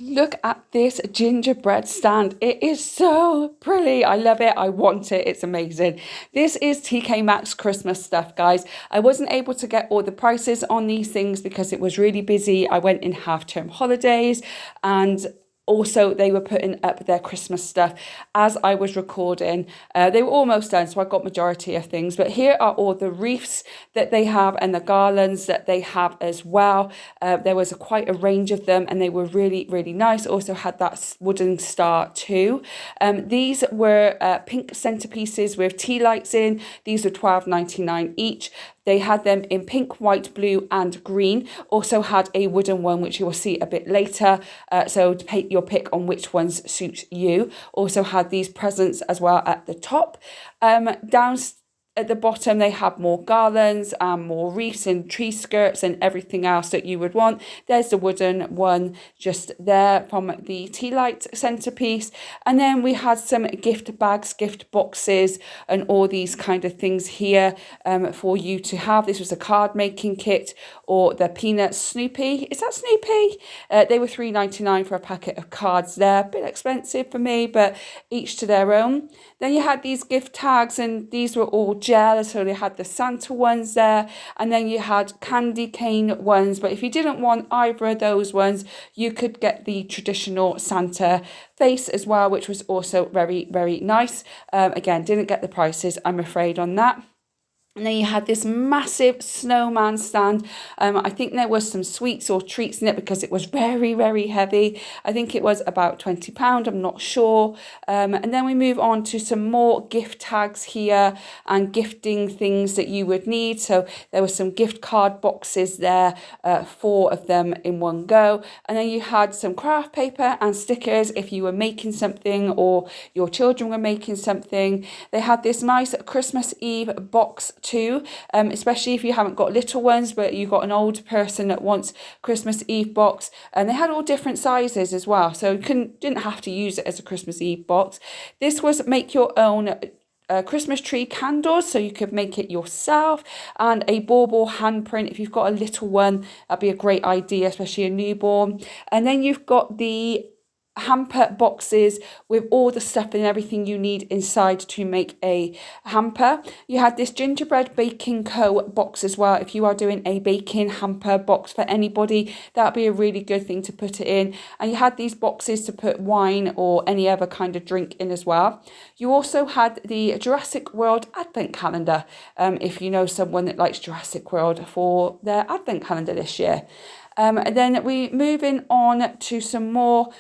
look at this gingerbread stand. It is so pretty. I love it. I want it. It's amazing. This is TK Maxx Christmas stuff, guys. I wasn't able to get all the prices on these things because it was really busy. I went in half-term holidays, and also they were putting up their Christmas stuff as I was recording. They were almost done, so I got majority of things, but here are all the wreaths that they have and the garlands that they have as well. There was quite a range of them, and they were really, really nice. Also had that wooden star too. These were pink centerpieces with tea lights in. These were $12.99 each. They had them in pink, white, blue and green. Also had a wooden one, which you will see a bit later. So take your pick on which ones suit you. Also had these presents as well at the top. Down at the bottom, they have more garlands and more wreaths and tree skirts and everything else that you would want. There's the wooden one just there from the tea light centerpiece. And then we had some gift bags, gift boxes, and all these kind of things here for you to have. This was a card making kit, or the peanut Snoopy. Is that Snoopy? They were $3.99 for a packet of cards there. A bit expensive for me, but each to their own. Then you had these gift tags, and these were all gel, so they had the Santa ones there, and then you had candy cane ones. But if you didn't want either of those ones, you could get the traditional Santa face as well, which was also very, very nice. Again, didn't get the prices, I'm afraid, on that. And then you had this massive snowman stand. I think there was some sweets or treats in it because it was very, very heavy. I think it was about £20, I'm not sure. And then we move on to some more gift tags here and gifting things that you would need. So there were some gift card boxes there, 4 of them in one go. And then you had some craft paper and stickers if you were making something or your children were making something. They had this nice Christmas Eve box too, especially if you haven't got little ones but you've got an older person that wants Christmas Eve box. And they had all different sizes as well, so you didn't have to use it as a Christmas Eve box. This was make your own Christmas tree candles, so you could make it yourself, and a bauble handprint. If you've got a little one, that'd be a great idea, especially a newborn. And then you've got the hamper boxes with all the stuff and everything you need inside to make a hamper. You had this gingerbread baking co box as well. If you are doing a baking hamper box for anybody, that'd be a really good thing to put it in. And you had these boxes to put wine or any other kind of drink in as well. You also had the Jurassic World advent calendar, if you know someone that likes Jurassic World, for their advent calendar this year. And then we moving on to some more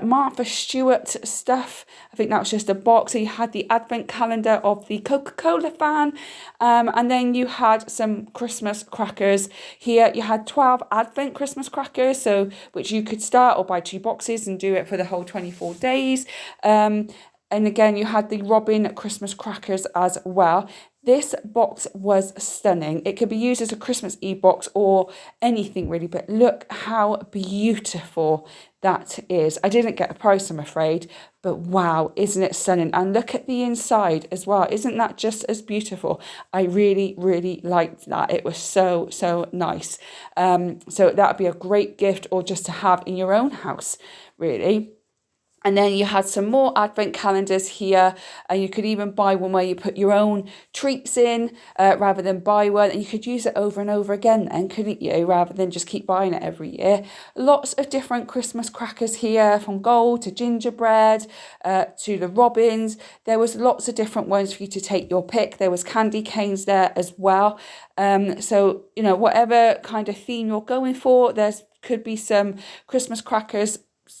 Martha Stewart stuff. I think that was just a box. So you had the advent calendar of the Coca-Cola fan, and then you had some Christmas crackers here. You had 12 advent Christmas crackers, so which you could start or buy 2 boxes and do it for the whole 24 days. And again, you had the Robin Christmas crackers as well. This box was stunning. It could be used as a Christmas Eve box or anything really, but look how beautiful that is. I didn't get a price, I'm afraid, but wow, isn't it stunning? And look at the inside as well. Isn't that just as beautiful? I really, really liked that. It was so, so nice. So that would be a great gift or just to have in your own house, really. And then you had some more advent calendars here, and you could even buy one where you put your own treats in rather than buy one, and you could use it over and over again then, couldn't you, rather than just keep buying it every year. Lots of different Christmas crackers here, from gold to gingerbread to the robins. There was lots of different ones for you to take your pick. There was candy canes there as well. So, you know, whatever kind of theme you're going for, could be some Christmas crackers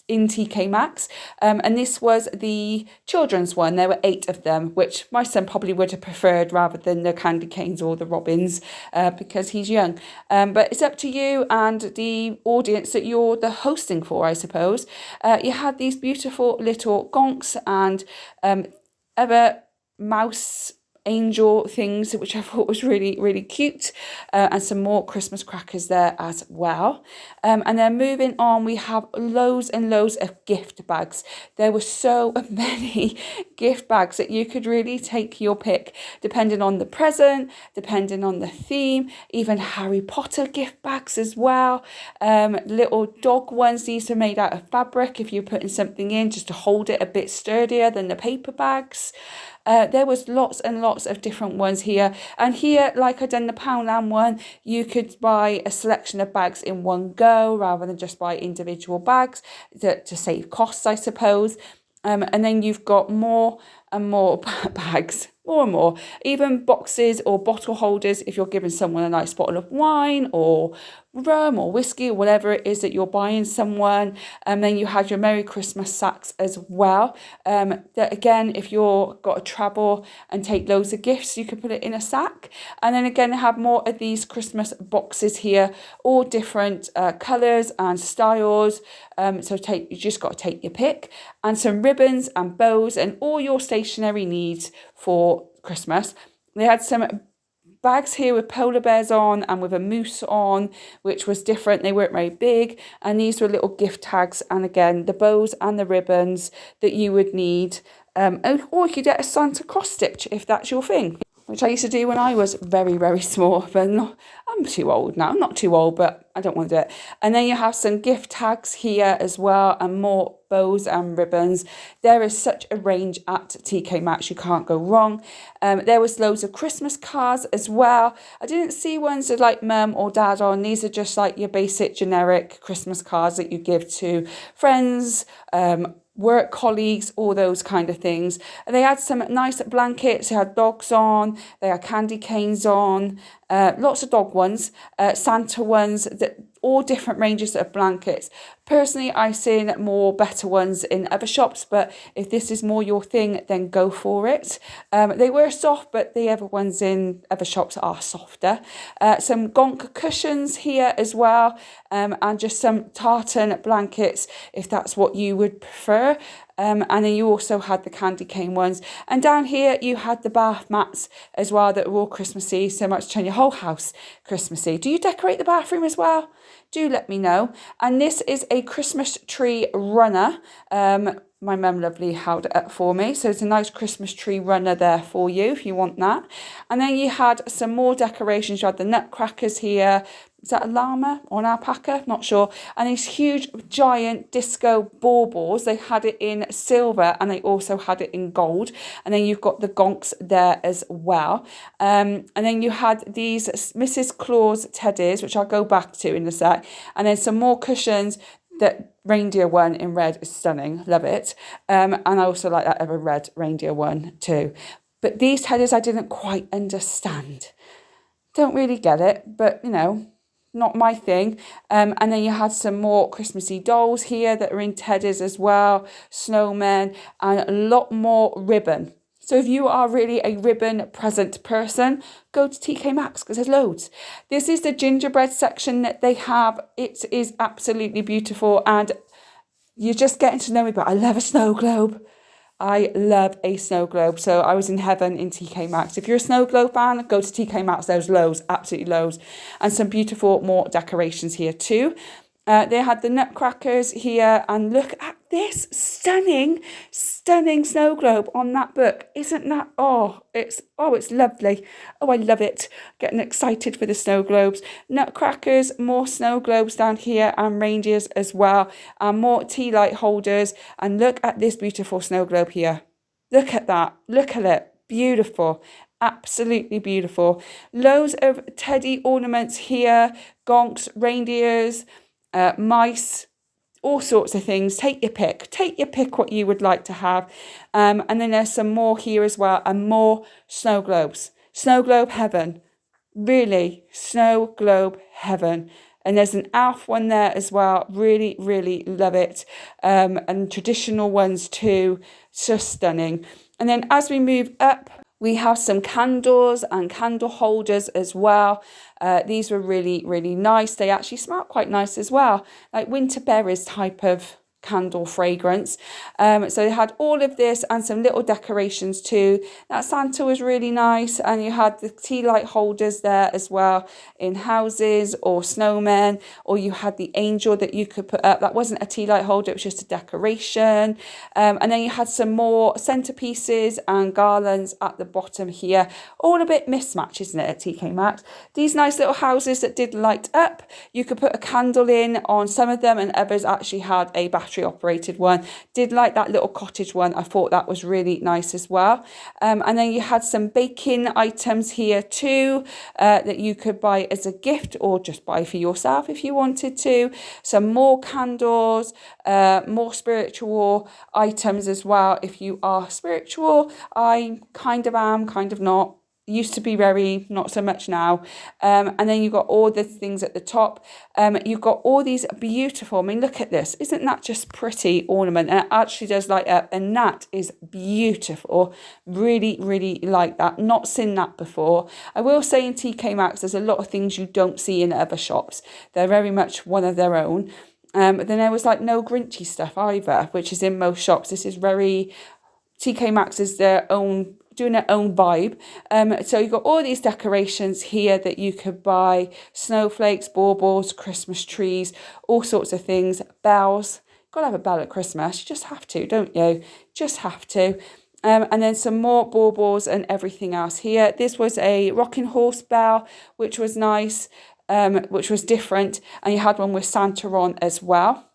in TK Maxx, and this was the children's one. There were 8 of them, which my son probably would have preferred rather than the candy canes or the robins, because he's young. But it's up to you and the audience that you're the hosting for, I suppose. You had these beautiful little gonks and other mouse angel things, which I thought was really, really cute, and some more Christmas crackers there as well. And then moving on, we have loads and loads of gift bags. There were so many gift bags that you could really take your pick, depending on the present, depending on the theme, even Harry Potter gift bags as well. Little dog ones, these are made out of fabric if you're putting something in, just to hold it a bit sturdier than the paper bags. There was lots and lots of different ones here. And here, like I done the Poundland one, you could buy a selection of bags in one go rather than just buy individual bags to save costs, I suppose. And then you've got more and more bags, more and more, even boxes or bottle holders if you're giving someone a nice bottle of wine or rum or whiskey or whatever it is that you're buying someone. And then you had your Merry Christmas sacks as well. That again, if you're got to travel and take loads of gifts, you can put it in a sack. And then again, have more of these Christmas boxes here, all different colours and styles. So you just got to take your pick, and some ribbons and bows and all your stationery needs for Christmas. They had some bags here with polar bears on and with a moose on, which was different. They weren't very big, and these were little gift tags, and again the bows and the ribbons that you would need, or you could get a Santa cross stitch if that's your thing, which I used to do when I was very, very small, but I'm too old now. I'm not too old, but I don't want to do it. And then you have some gift tags here as well, and more bows and ribbons. There is such a range at TK Maxx, you can't go wrong. There was loads of Christmas cards as well. I didn't see ones with like mum or dad on. These are just like your basic generic Christmas cards that you give to friends, work colleagues, all those kind of things. And they had some nice blankets. They had dogs on, they had candy canes on, lots of dog ones, Santa ones, that all different ranges of blankets. Personally, I've seen more better ones in other shops, but if this is more your thing, then go for it. They were soft, but the other ones in other shops are softer. Some gonk cushions here as well, and just some tartan blankets if that's what you would prefer. And then you also had the candy cane ones. And down here you had the bath mats as well that were all Christmassy, so much to turn your whole house Christmassy. Do you decorate the bathroom as well? Do let me know. And this is a Christmas tree runner. My mum lovely held it up for me. So it's a nice Christmas tree runner there for you if you want that. And then you had some more decorations. You had the nutcrackers here. Is that a llama or an alpaca? Not sure. And these huge, giant disco baubles. They had it in silver and they also had it in gold. And then you've got the gonks there as well. And then you had these Mrs. Claus teddies, which I'll go back to in a sec. And then some more cushions. That reindeer one in red is stunning. Love it. And I also like that other red reindeer one too. But these teddies I didn't quite understand. Don't really get it, but you know, not my thing. And then you had some more Christmassy dolls here that are in teddies as well, snowmen, and a lot more ribbon. So if you are really a ribbon present person, go to TK Maxx because there's loads. This is the gingerbread section that they have. It is absolutely beautiful, and you're just getting to know me, but I love a snow globe. I love a snow globe. So I was in heaven in TK Maxx. If you're a snow globe fan, go to TK Maxx. There's loads, absolutely loads. And some beautiful more decorations here too. They had the nutcrackers here, and look at this stunning snow globe on that book. Isn't that, it's lovely. Oh, I love it. Getting excited for the snow globes. Nutcrackers, more snow globes down here, and reindeers as well, and more tea light holders. And look at this beautiful snow globe here. Look at that. Look at it. Beautiful. Absolutely beautiful. Loads of teddy ornaments here, gonks, reindeers, mice, all sorts of things. Take your pick what you would like to have. And then there's some more here as well, and more snow globes. Snow globe heaven. Really, snow globe heaven. And there's an Alf one there as well. Really, really love it. And traditional ones too. Just stunning. And then as we move up, we have some candles and candle holders as well. These were really, really nice. They actually smell quite nice as well. Like winter berries type of candle fragrance. So they had all of this and some little decorations too. That Santa was really nice, and you had the tea light holders there as well in houses or snowmen, or you had the angel that you could put up. That wasn't a tea light holder, it was just a decoration. And then you had some more centerpieces and garlands at the bottom here. All a bit mismatched, isn't it, at TK Maxx? These nice little houses that did light up. You could put a candle in on some of them, and others actually had a battery operated one. Did like that little cottage one. I thought that was really nice as well. And then you had some baking items here too, that you could buy as a gift or just buy for yourself if you wanted to. Some more candles, more spiritual items as well. If you are spiritual, I kind of am, kind of not. Used to be very, not so much now. And then you've got all the things at the top. You've got all these beautiful, I mean, look at this. Isn't that just pretty ornament? And it actually does light up, and that is beautiful. Really, really like that. Not seen that before. I will say in TK Maxx, there's a lot of things you don't see in other shops. They're very much one of their own. But then there was like no Grinchy stuff either, which is in most shops. This is very, TK Maxx is their own, doing their own vibe. So you've got all these decorations here that you could buy. Snowflakes, baubles, Christmas trees, all sorts of things. Bells. Got to have a bell at Christmas. You just have to, don't you? Just have to. And then some more baubles and everything else here. This was a rocking horse bell, which was nice, which was different. And you had one with Santa on as well.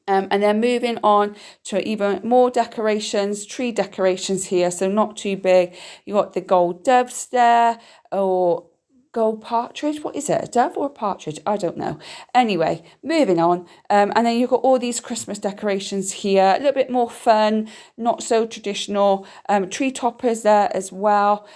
And then moving on to even more decorations, tree decorations here, so not too big. You got the gold doves there, or gold partridge. What is it, a dove or a partridge? I don't know. Anyway, moving on. And then you've got all these Christmas decorations here, a little bit more fun, not so traditional. Tree toppers there as well.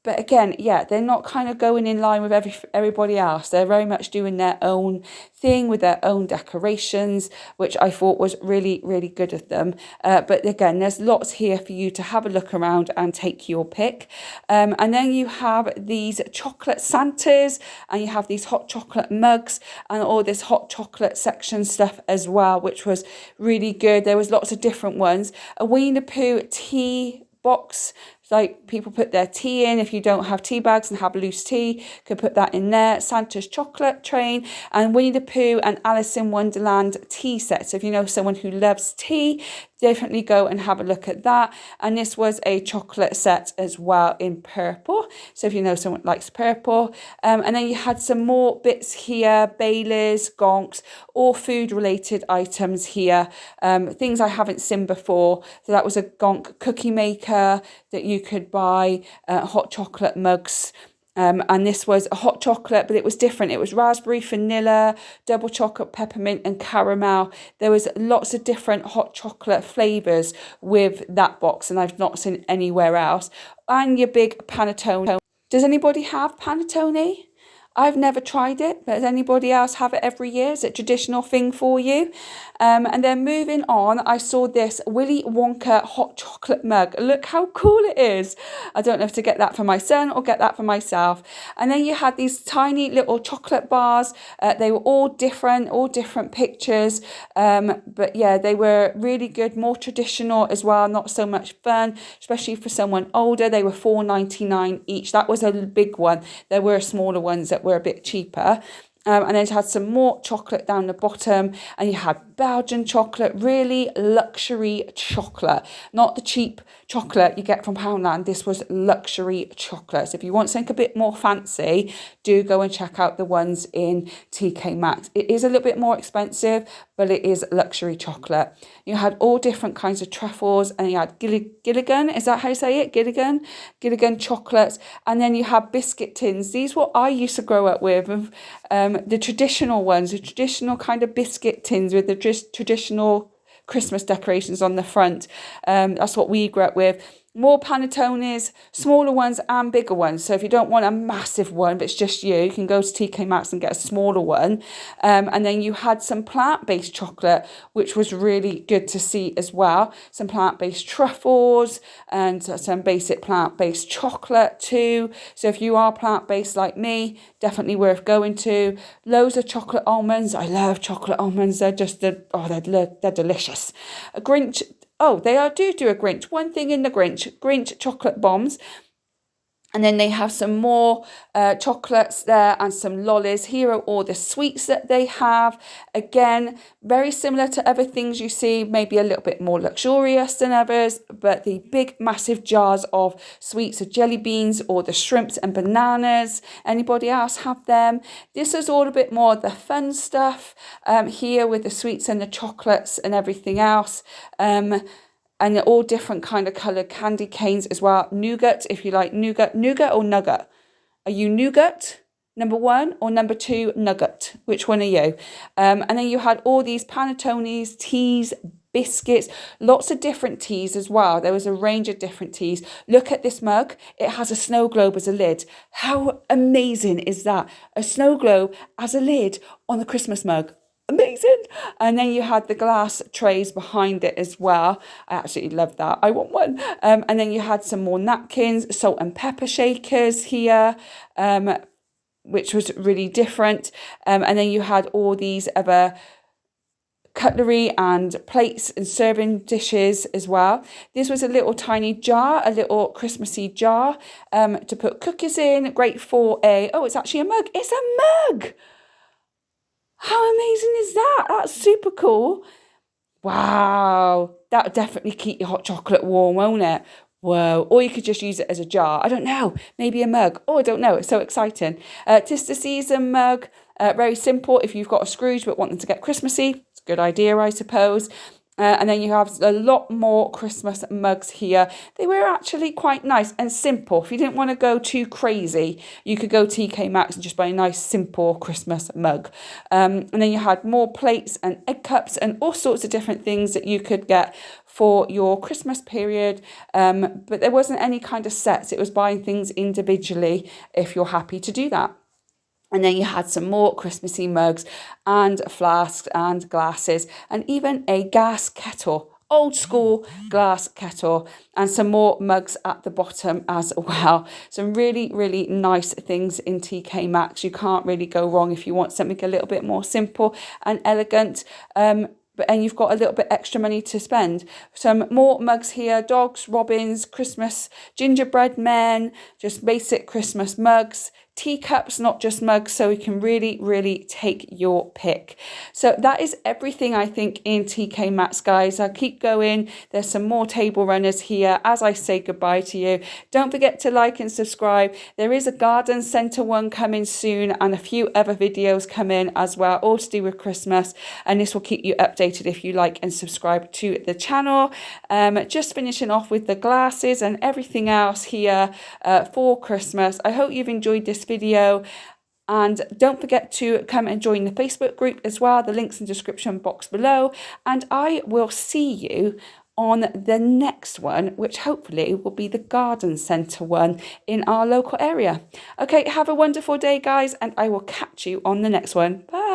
But again, yeah, they're not kind of going in line with everybody else. They're very much doing their own thing with their own decorations, which I thought was really, really good of them. But again, there's lots here for you to have a look around and take your pick. And then you have these chocolate Santas, and you have these hot chocolate mugs and all this hot chocolate section stuff as well, which was really good. There was lots of different ones. A Winnie the Pooh tea box, like people put their tea in. If you don't have tea bags and have loose tea, could put that in there. Santa's chocolate train, and Winnie the Pooh and Alice in Wonderland tea sets. So if you know someone who loves tea, definitely go and have a look at that. And this was a chocolate set as well in purple, so if you know someone likes purple. And then you had some more bits here, Baileys, gonks, all food related items here, things I haven't seen before. So that was a gonk cookie maker that you could buy, hot chocolate mugs. And this was a hot chocolate, but it was different. It was raspberry, vanilla, double chocolate, peppermint and caramel. There was lots of different hot chocolate flavours with that box, and I've not seen anywhere else. And your big panettone. Does anybody have panettone? I've never tried it, but does anybody else have it every year? Is it a traditional thing for you? And then moving on, I saw this Willy Wonka hot chocolate mug. Look how cool it is. I don't know if to get that for my son or get that for myself. And then you had these tiny little chocolate bars. They were all different pictures. But yeah, they were really good, more traditional as well, not so much fun, especially for someone older. They were $4.99 each. That was a big one. There were smaller ones that were a bit cheaper. And then it had some more chocolate down the bottom, and you had Belgian chocolate, really luxury chocolate, not the cheap chocolate you get from Poundland. This was luxury chocolate. So if you want something a bit more fancy, do go and check out the ones in TK Maxx. It is a little bit more expensive, but it is luxury chocolate. You had all different kinds of truffles, and you had Gilligan, is that how you say it? Gilligan chocolates. And then you had biscuit tins. These were what I used to grow up with, the traditional ones, the traditional kind of biscuit tins with the traditional Christmas decorations on the front. That's what we grew up with. more panettones, smaller ones and bigger ones. So if you don't want a massive one, but it's just you can go to TK Maxx and get a smaller one. And then you had some plant-based chocolate, which was really good to see as well. Some plant-based truffles and some basic plant-based chocolate too. So if you are plant-based like me, definitely worth going to. Loads of chocolate almonds. I love chocolate almonds. They're just, they're delicious. A Grinch. Oh, they do a Grinch. One thing in the Grinch chocolate bombs. And then they have some more chocolates there and some lollies. Here are all the sweets that they have. Again, very similar to other things you see, maybe a little bit more luxurious than others, but the big, massive jars of sweets of jelly beans or the shrimps and bananas. Anybody else have them? This is all a bit more the fun stuff here with the sweets and the chocolates and everything else. And they're all different kind of coloured candy canes as well. Nougat, if you like nougat. Nougat or nugget? Are you nougat, number 1, or number 2, nugget? Which one are you? And then you had all these panettones, teas, biscuits, lots of different teas as well. There was a range of different teas. Look at this mug. It has a snow globe as a lid. How amazing is that? A snow globe as a lid on the Christmas mug. Amazing. And then you had the glass trays behind it as well. I absolutely love that. I want one. And then you had some more napkins, salt and pepper shakers here, which was really different. And then you had all these other cutlery and plates and serving dishes as well. This was a little tiny jar, a little Christmassy jar to put cookies in. Great for it's actually a mug. It's a mug. How amazing is that? That's super cool. Wow. That would definitely keep your hot chocolate warm, won't it? Whoa. Or you could just use it as a jar. I don't know. Maybe a mug. Oh, I don't know. It's so exciting. Tis the season mug. Very simple. If you've got a Scrooge but want them to get Christmassy, it's a good idea, I suppose. And then you have a lot more Christmas mugs here. They were actually quite nice and simple. If you didn't want to go too crazy, you could go TK Maxx and just buy a nice, simple Christmas mug. And then you had more plates and egg cups and all sorts of different things that you could get for your Christmas period. But there wasn't any kind of sets. It was buying things individually if you're happy to do that. And then you had some more Christmassy mugs and flasks and glasses and even a gas kettle, old school glass kettle, and some more mugs at the bottom as well. Some really, really nice things in TK Maxx. You can't really go wrong if you want something a little bit more simple and elegant. And you've got a little bit extra money to spend. Some more mugs here, dogs, robins, Christmas, gingerbread men, just basic Christmas mugs, teacups, not just mugs, so you can really, really take your pick. So that is everything I think in TK Maxx, guys. I'll keep going. There's some more table runners here as I say goodbye to you. Don't forget to like and subscribe. There is a garden centre one coming soon and a few other videos come in as well, all to do with Christmas, and this will keep you updated if you like and subscribe to the channel. Just finishing off with the glasses and everything else here for Christmas. I hope you've enjoyed this video, and don't forget to come and join the Facebook group as well. The link's in the description box below, and I will see you on the next one, which hopefully will be the garden centre one in our local area. Okay, have a wonderful day, guys, and I will catch you on the next one. Bye.